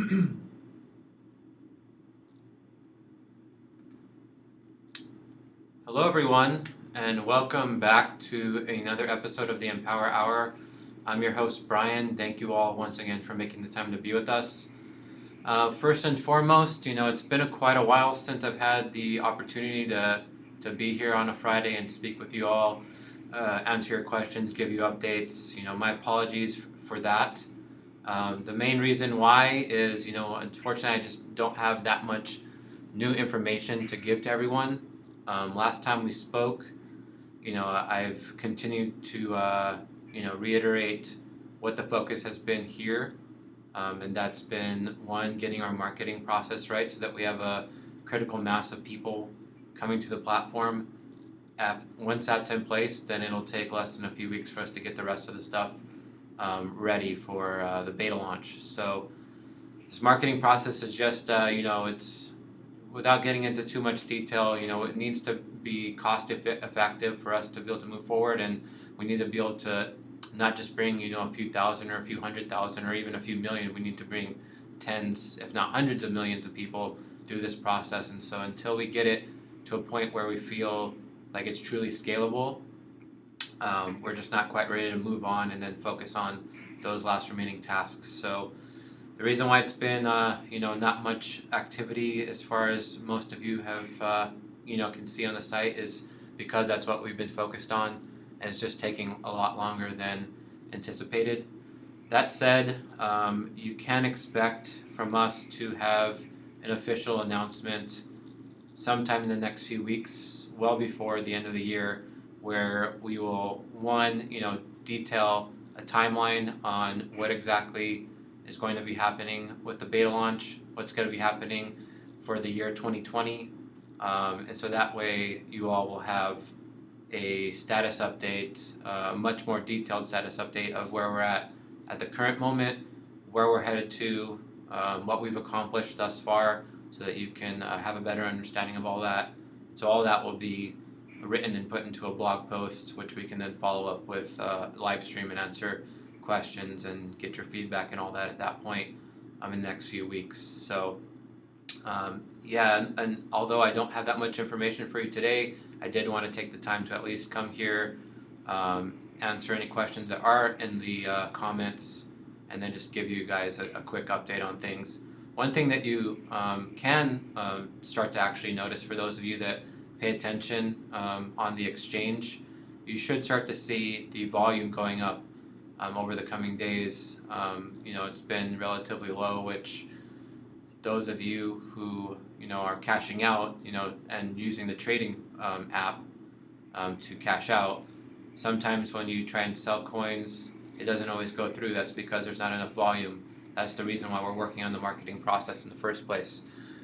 Hello, everyone, and welcome back to another episode of the Empower Hour. I'm your host, Brian. Thank you all once again for making the time to be with us. First and foremost, it's been quite a while since I've had the opportunity to be here on a Friday and speak with you all, answer your questions, give you updates. My apologies for that. The main reason why is, unfortunately, I just don't have that much new information to give to everyone. Last time we spoke, I've continued to, reiterate what the focus has been here. And that's been, one, getting our marketing process right so that we have a critical mass of people coming to the platform. Once that's in place, then it'll take less than a few weeks for us to get the rest of the stuff ready for the beta launch. So this marketing process is just, it's, without getting into too much detail, it needs to be cost effective for us to be able to move forward, and we need to be able to not just bring, a few thousand or a few 100,000 or even a few million. We need to bring tens, if not hundreds of millions of people through this process. And so until we get it to a point where we feel like it's truly scalable, we're just not quite ready to move on and then focus on those last remaining tasks. So the reason why it's been, not much activity as far as most of you have, can see on the site is because that's what we've been focused on, and it's just taking a lot longer than anticipated. That said, you can expect from us to have an official announcement sometime in the next few weeks, well before the end of the year, where we will, one, detail a timeline on what exactly is going to be happening with the beta launch, what's going to be happening for the year 2020, and so that way you all will have a status update, a much more detailed status update of where we're at the current moment, where we're headed to, what we've accomplished thus far, so that you can have a better understanding of all that. So all that will be written and put into a blog post, which we can then follow up with live stream and answer questions and get your feedback and all that at that point in the next few weeks. So and although I don't have that much information for you today, I did want to take the time to at least come here, answer any questions that are in the comments, and then just give you guys a quick update on things. One thing that you can start to actually notice, for those of you that pay attention on the exchange, you should start to see the volume going up over the coming days. It's been relatively low, which those of you who are cashing out, and using the trading app to cash out, sometimes when you try and sell coins, it doesn't always go through. That's because there's not enough volume. That's the reason why we're working on the marketing process in the first place.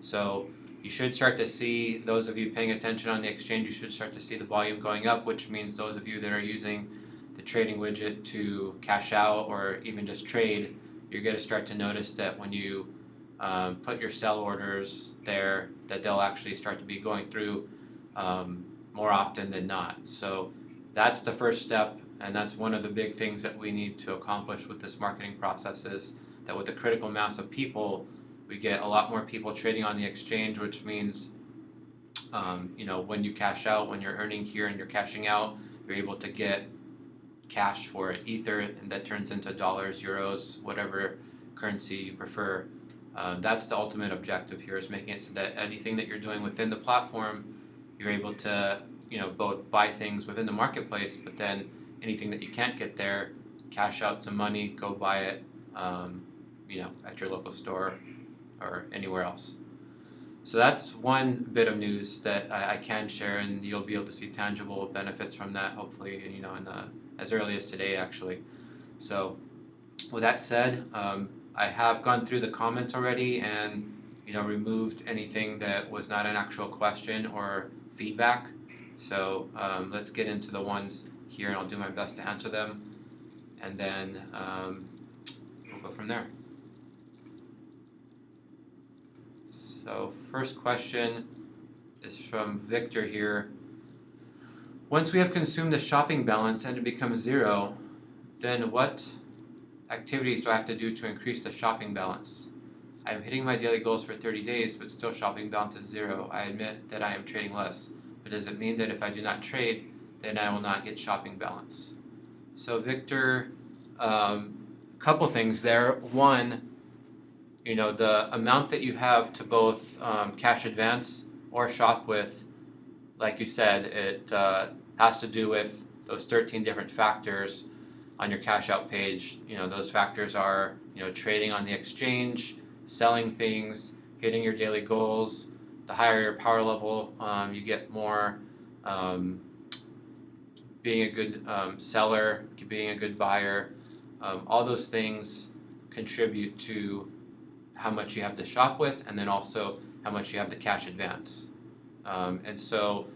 So you should start to see, those of you paying attention on the exchange, you should start to see the volume going up, which means those of you that are using the trading widget to cash out or even just trade, you're going to start to notice that when you put your sell orders there, that they'll actually start to be going through more often than not. So that's the first step, and that's one of the big things that we need to accomplish with this marketing process, is that with the critical mass of people, we get a lot more people trading on the exchange, which means when you cash out, when you're earning here and you're cashing out, you're able to get cash for it, ether, and that turns into dollars, euros, whatever currency you prefer. That's the ultimate objective here, is making it so that anything that you're doing within the platform, you're able to both buy things within the marketplace, but then anything that you can't get there, cash out some money, go buy it at your local store or anywhere else. So that's one bit of news that I can share, and you'll be able to see tangible benefits from that, hopefully, as early as today, actually. So with that said, I have gone through the comments already and removed anything that was not an actual question or feedback. So let's get into the ones here, and I'll do my best to answer them, and then we'll go from there. So first question is from Victor here. Once we have consumed the shopping balance and it becomes zero, then what activities do I have to do to increase the shopping balance? I'm hitting my daily goals for 30 days, but still shopping balance is zero. I admit that I am trading less, but does it mean that if I do not trade, then I will not get shopping balance? So Victor, couple things there. One, the amount that you have to both cash advance or shop with, like you said, it has to do with those 13 different factors on your cash out page. Those factors are, trading on the exchange, selling things, hitting your daily goals. The higher your power level, you get more being a good seller, being a good buyer. All those things contribute to how much you have to shop with, and then also how much you have to cash advance. And so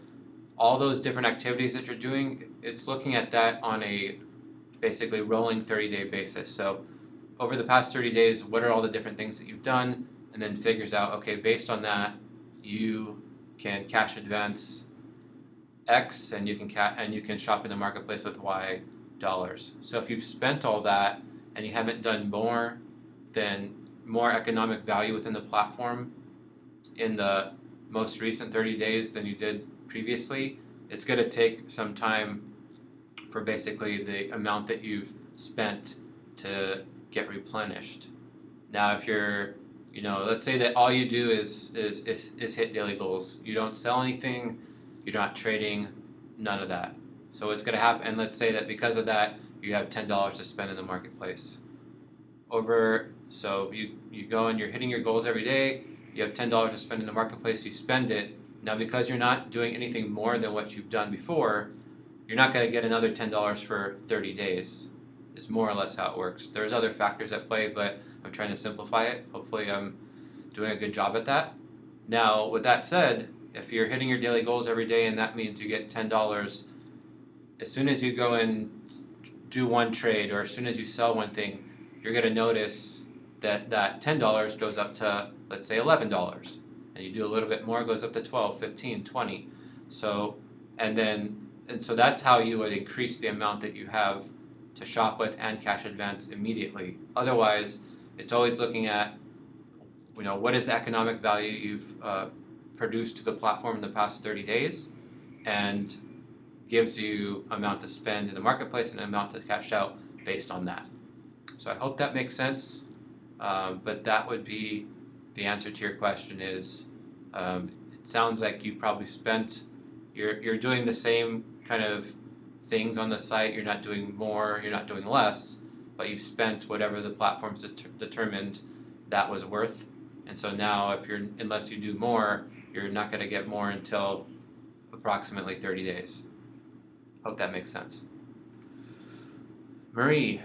all those different activities that you're doing, it's looking at that on a basically rolling 30-day basis. So over the past 30 days, what are all the different things that you've done? And then figures out, okay, based on that, you can cash advance X, and you can shop in the marketplace with Y dollars. So if you've spent all that and you haven't done more economic value within the platform in the most recent 30 days than you did previously, it's going to take some time for basically the amount that you've spent to get replenished. Now, if you're, let's say that all you do is hit daily goals. You don't sell anything, you're not trading, none of that. So what's going to happen, and let's say that because of that, you have $10 to spend in the marketplace. So you go and you're hitting your goals every day, you have $10 to spend in the marketplace, you spend it. Now, because you're not doing anything more than what you've done before, you're not going to get another $10 for 30 days. It's more or less how it works. There's other factors at play, but I'm trying to simplify it. Hopefully I'm doing a good job at that. Now, with that said, if you're hitting your daily goals every day and that means you get $10, as soon as you go and do one trade or as soon as you sell one thing, you're going to notice that $10 goes up to, let's say, $11. And you do a little bit more, it goes up to 12, 15, 20. So that's how you would increase the amount that you have to shop with and cash advance immediately. Otherwise, it's always looking at, what is the economic value you've produced to the platform in the past 30 days, and gives you amount to spend in the marketplace and amount to cash out based on that. So I hope that makes sense, but that would be the answer to your question is, it sounds like you've probably spent, you're doing the same kind of things on the site, you're not doing more, you're not doing less, but you've spent whatever the platform's determined that was worth. And so now unless you do more, you're not going to get more until approximately 30 days. Hope that makes sense. Marie.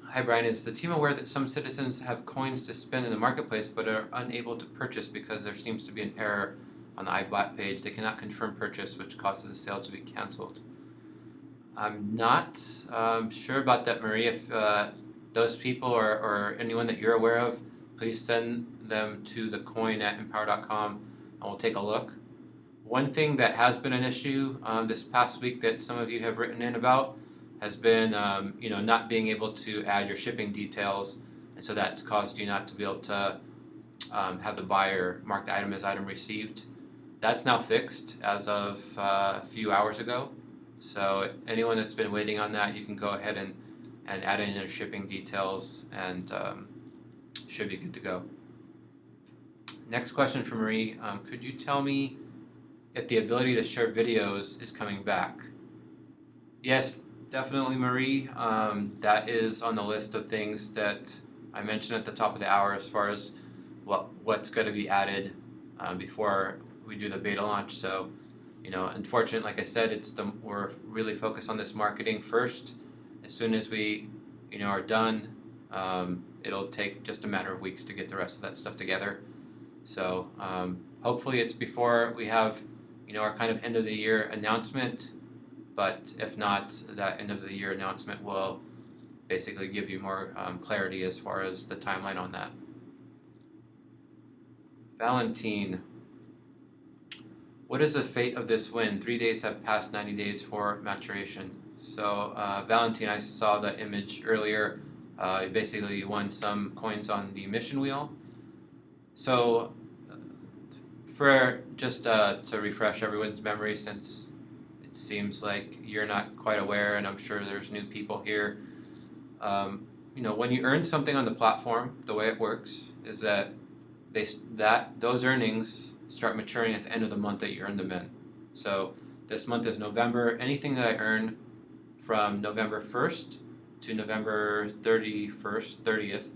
Hi Brian, is the team aware that some citizens have coins to spend in the marketplace but are unable to purchase because there seems to be an error on the iBot page? They cannot confirm purchase, which causes the sale to be canceled. I'm not sure about that, Marie. If those people or anyone that you're aware of, please send them to the coin at empowr.com and we'll take a look. One thing that has been an issue this past week that some of you have written in about has been not being able to add your shipping details, and so that's caused you not to be able to have the buyer mark the item as item received. That's now fixed as of a few hours ago. So anyone that's been waiting on that, you can go ahead and add in your shipping details and should be good to go. Next question from Marie. Could you tell me if the ability to share videos is coming back? Yes, definitely, Marie. That is on the list of things that I mentioned at the top of the hour as far as what's going to be added before we do the beta launch. So, unfortunately, like I said, we're really focused on this marketing first. As soon as we, are done, it'll take just a matter of weeks to get the rest of that stuff together. So hopefully it's before we have, our kind of end of the year announcement. But if not, that end of the year announcement will basically give you more clarity as far as the timeline on that. Valentine, what is the fate of this win? 3 days have passed 90 days for maturation. So Valentine, I saw the image earlier. Basically, you won some coins on the mission wheel. So, for just to refresh everyone's memory, since it seems like you're not quite aware, and I'm sure there's new people here. When you earn something on the platform, the way it works is that those earnings start maturing at the end of the month that you earn them in. So this month is November. Anything that I earn from November 1st to November 30th,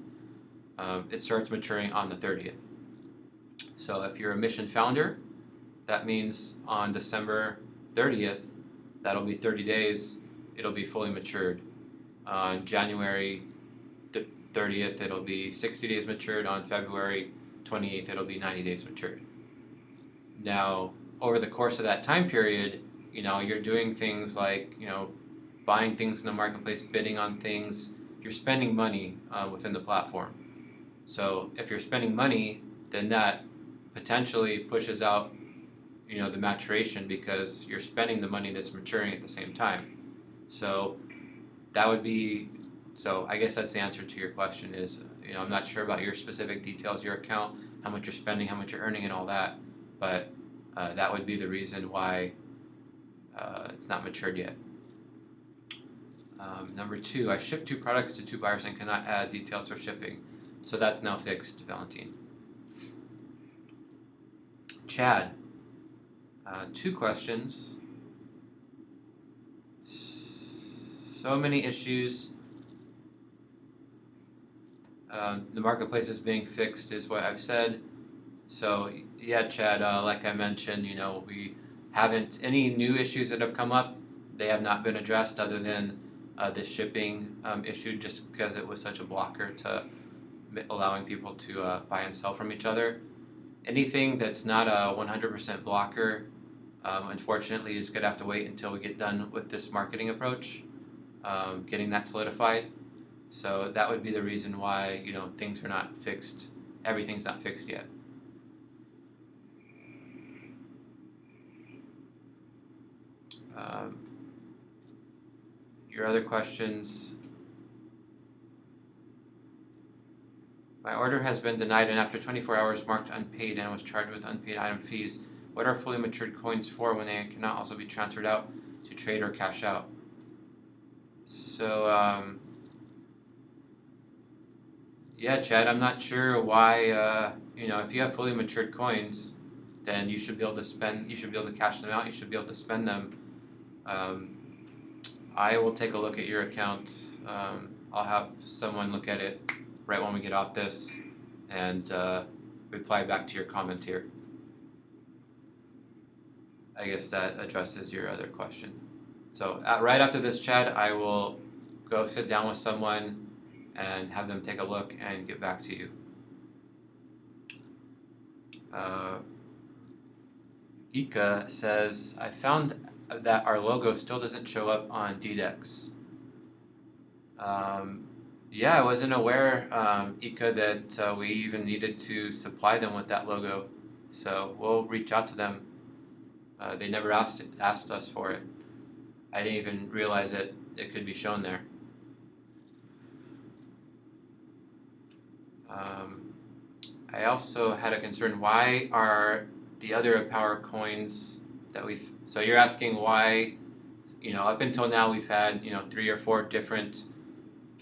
it starts maturing on the 30th. So if you're a mission founder, that means on December 30th, that'll be 30 days, it'll be fully matured. On January 30th, it'll be 60 days matured. On February 28th, it'll be 90 days matured. Now, over the course of that time period, you're doing things like, buying things in the marketplace, bidding on things. You're spending money within the platform. So if you're spending money, then that potentially pushes out, the maturation, because you're spending the money that's maturing at the same time. So that would be, so I guess that's the answer to your question is, I'm not sure about your specific details, your account, how much you're spending, how much you're earning and all that, but that would be the reason why it's not matured yet. Number 2, I shipped 2 products to 2 buyers and cannot add details for shipping. So that's now fixed, Valentine. Chad, 2 questions. So many issues. The marketplace is being fixed is what I've said. So yeah, Chad, like I mentioned, we haven't, any new issues that have come up, they have not been addressed other than the shipping issue, just because it was such a blocker to allowing people to buy and sell from each other. Anything that's not a 100% blocker, unfortunately, is going to have to wait until we get done with this marketing approach, getting that solidified. So that would be the reason why, things are not fixed. Everything's not fixed yet. Your other questions. My order has been denied and after 24 hours marked unpaid and was charged with unpaid item fees. What are fully matured coins for when they cannot also be transferred out to trade or cash out? So, yeah, Chad, I'm not sure why, if you have fully matured coins, then you should be able to cash them out, you should be able to spend them. I will take a look at your account. I'll have someone look at it right when we get off this and reply back to your comment here. I guess that addresses your other question. So right after this, Chad, I will go sit down with someone and have them take a look and get back to you. Ika says, I found that our logo still doesn't show up on DDEX. Yeah, I wasn't aware, Ika, that we even needed to supply them with that logo. So we'll reach out to them. They never asked us for it. I didn't even realize it could be shown there. I also had a concern, why are the other empowr coins that so you're asking why, up until now we've had, 3 or 4 different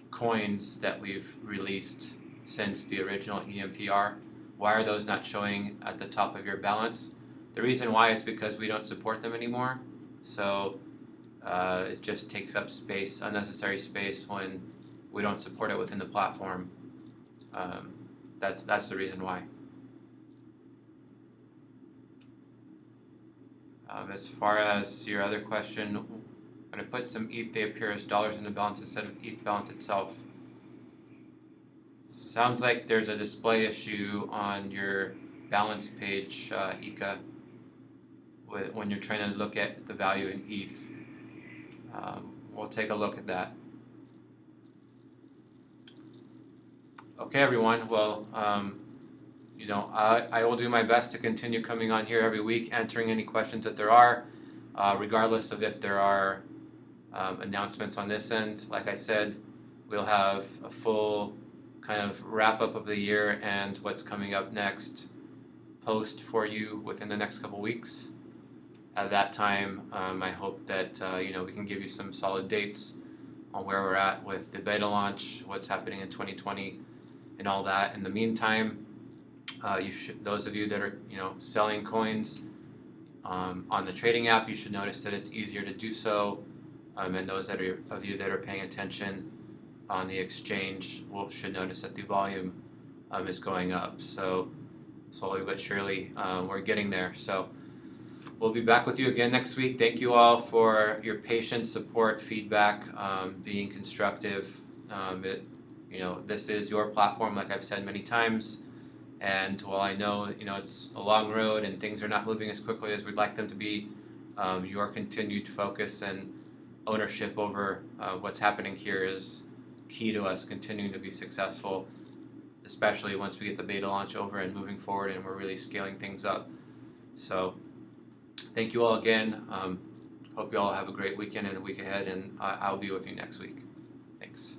coins that we've released since the original empr. Why are those not showing at the top of your balance? The reason why is because we don't support them anymore. So it just takes up space, unnecessary space, when we don't support it within the platform. That's the reason why. As far as your other question, when I put some ETH, they appear as dollars in the balance instead of ETH balance itself. Sounds like there's a display issue on your balance page, Ika, when you're trying to look at the value in ETH. We'll take a look at that. Okay, everyone. Well, I will do my best to continue coming on here every week, answering any questions that there are, regardless of if there are announcements on this end. Like I said, we'll have a full kind of wrap up of the year and what's coming up next post for you within the next couple weeks. At that time, I hope that we can give you some solid dates on where we're at with the beta launch, what's happening in 2020, and all that. In the meantime, those of you that are selling coins on the trading app, you should notice that it's easier to do so. And those of you that are paying attention on the exchange should notice that the volume is going up. So slowly but surely, we're getting there. So we'll be back with you again next week. Thank you all for your patience, support, feedback, being constructive. This is your platform, like I've said many times. And while I know it's a long road and things are not moving as quickly as we'd like them to be, your continued focus and ownership over what's happening here is key to us continuing to be successful, especially once we get the beta launch over and moving forward and we're really scaling things up. So thank you all again. Hope you all have a great weekend and a week ahead, and I'll be with you next week. Thanks.